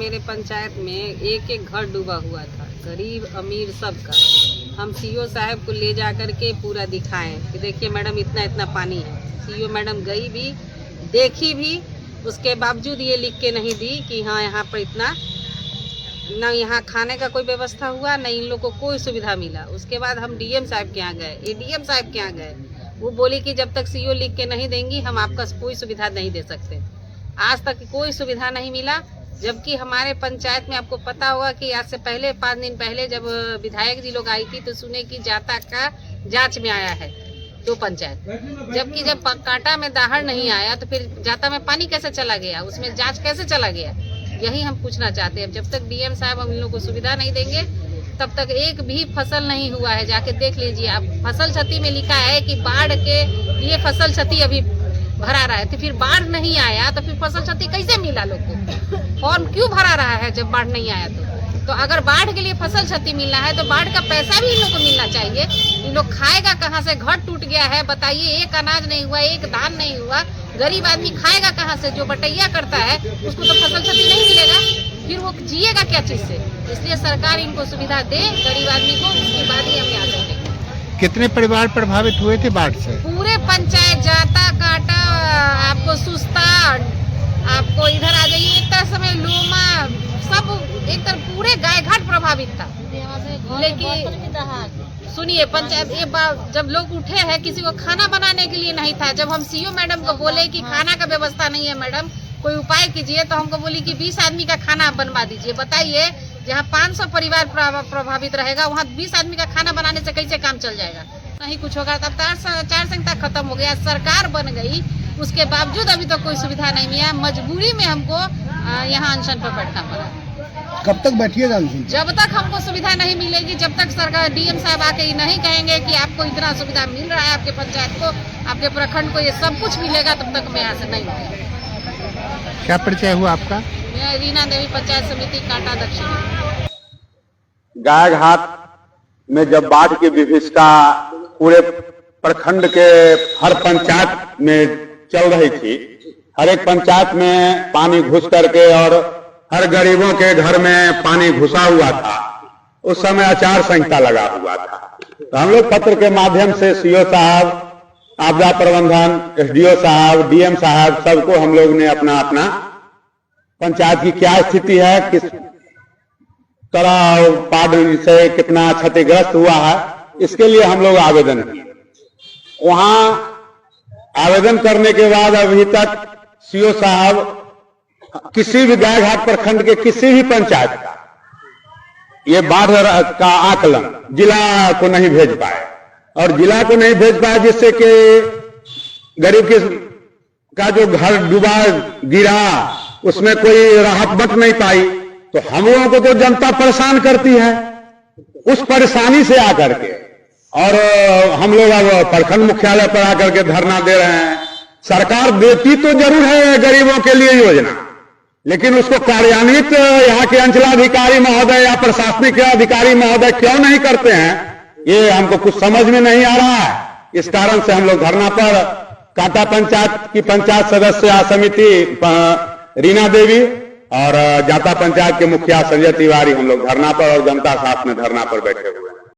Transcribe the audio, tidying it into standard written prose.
मेरे पंचायत में एक एक घर डूबा हुआ था, गरीब अमीर सबका। हम सीओ साहब को ले जा कर के पूरा दिखाएं कि देखिए मैडम इतना इतना पानी है। सीओ मैडम गई भी, देखी भी, उसके बावजूद ये लिख के नहीं दी कि हाँ यहाँ पर इतना, न यहाँ खाने का कोई व्यवस्था हुआ, न इन लोग को कोई सुविधा मिला। उसके बाद हम डीएम साहब के यहाँ गए, एडीएम साहब के यहाँ गए, वो बोली कि जब तक सीओ लिख के नहीं देंगी हम आपका कोई सुविधा नहीं दे सकते। आज तक कोई सुविधा नहीं मिला, जबकि हमारे पंचायत में आपको पता होगा कि आज से पहले 5 दिन पहले जब विधायक जी लोग आई थी तो सुने कि जाता का जांच में आया है 2 पंचायत, जबकि जब कांटा में दाहड़ नहीं आया तो फिर जाता में पानी कैसे चला गया, उसमें जांच कैसे चला गया, यही हम पूछना चाहते हैं। जब तक डीएम साहब हम इन लोगों को सुविधा नहीं देंगे तब तक एक भी फसल नहीं हुआ है। जाके देख लीजिए आप, फसल क्षति में लिखा है कि बाढ़ के लिए फसल क्षति अभी भरा रहा है, तो फिर बाढ़ नहीं आया तो फिर फसल क्षति कैसे मिला लोग को? फॉर्म क्यों भरा रहा है जब बाढ़ नहीं आया तो अगर बाढ़ के लिए फसल क्षति मिलना है तो बाढ़ का पैसा भी इन लोग को मिलना चाहिए। इन लोग खाएगा कहाँ से? घर टूट गया है, बताइए, एक अनाज नहीं हुआ, एक धान नहीं हुआ, गरीब आदमी खाएगा कहाँ से? जो बटैया करता है उसको तो फसल क्षति नहीं मिलेगा, फिर वो जिएगा क्या चीज से? इसलिए सरकार इनको सुविधा दे गरीब आदमी को, उसके बाद ही हम यहाँ सकेंगे। कितने परिवार प्रभावित हुए थे बाढ़ से? पूरे पंचायत, जाता काटा, आपको सुस्ता, आपको इधर आ जाइए, एक तरह से लोमा, सब एक तरह पूरे गाय घाट प्रभावित था। लेकिन सुनिए, पंचायत जब लोग उठे हैं, किसी को खाना बनाने के लिए नहीं था। जब हम सीओ मैडम को बोले कि खाना का व्यवस्था नहीं है मैडम, कोई उपाय कीजिए, तो हमको बोली कि 20 आदमी का खाना बनवा दीजिए। बताइए, जहाँ 500 परिवार प्रभावित रहेगा वहाँ 20 आदमी का खाना बनाने से कैसे काम चल जाएगा? नहीं कुछ होगा। तब आचार संहिता खत्म हो गया, सरकार बन गई, उसके बावजूद अभी तक कोई सुविधा नहीं मिला। मजबूरी में हमको यहाँ अनशन पर बैठना पड़ा। कब तक बैठिएगा अनशन? जब तक हमको सुविधा नहीं मिलेगी, जब तक सरकार डीएम साहब आके नहीं कहेंगे कि आपको इतना सुविधा मिल रहा है, आपके पंचायत को, आपके प्रखंड को ये सब कुछ मिलेगा, तब तक मैं यहाँ से नहीं हूँ। क्या परिचय हुआ आपका? मैं रीना देवी, पंचायत समिति कांटा दक्षिण। गाय घाट में जब बाढ़ की विभीषिका पूरे प्रखंड के हर पंचायत में चल रही थी, हर एक पंचायत में पानी घुस करके और हर गरीबों के घर में पानी घुसा हुआ था, उस समय आचार संहिता लगा हुआ था। तो हम लोग पत्र के माध्यम से सीओ साहब, आपदा प्रबंधन, एसडीओ साहब, डीएम साहब, सबको हम लोग ने अपना अपना पंचायत की क्या स्थिति है, किस तरह बाढ़ से कितना क्षतिग्रस्त हुआ है, इसके लिए हम लोग आवेदन किए। वहां आवेदन करने के बाद अभी तक सीओ साहब किसी भी गाय घाट प्रखंड के किसी भी पंचायत का ये बाढ़ का आकलन जिला को नहीं भेज पाए, और जिला को नहीं भेज पाए, जिससे कि गरीब का जो घर डूबा गिरा उसमें कोई राहत बट नहीं पाई। तो हम लोगों को तो जनता परेशान करती है, उस परेशानी से आकर के, और हम लोग अब प्रखंड मुख्यालय पर आकर के धरना दे रहे हैं। सरकार देती तो जरूर है गरीबों के लिए योजना, लेकिन उसको कार्यान्वित यहाँ के अंचलाधिकारी महोदय या प्रशासनिक अधिकारी महोदय क्यों नहीं करते हैं, ये हमको कुछ समझ में नहीं आ रहा है। इस कारण से हम लोग धरना पर कांटा पंचायत की पंचायत सदस्य समिति रीना देवी और जाता पंचायत के मुखिया संजय तिवारी, हम लोग धरना पर और जनता साथ में धरना पर बैठे हुए।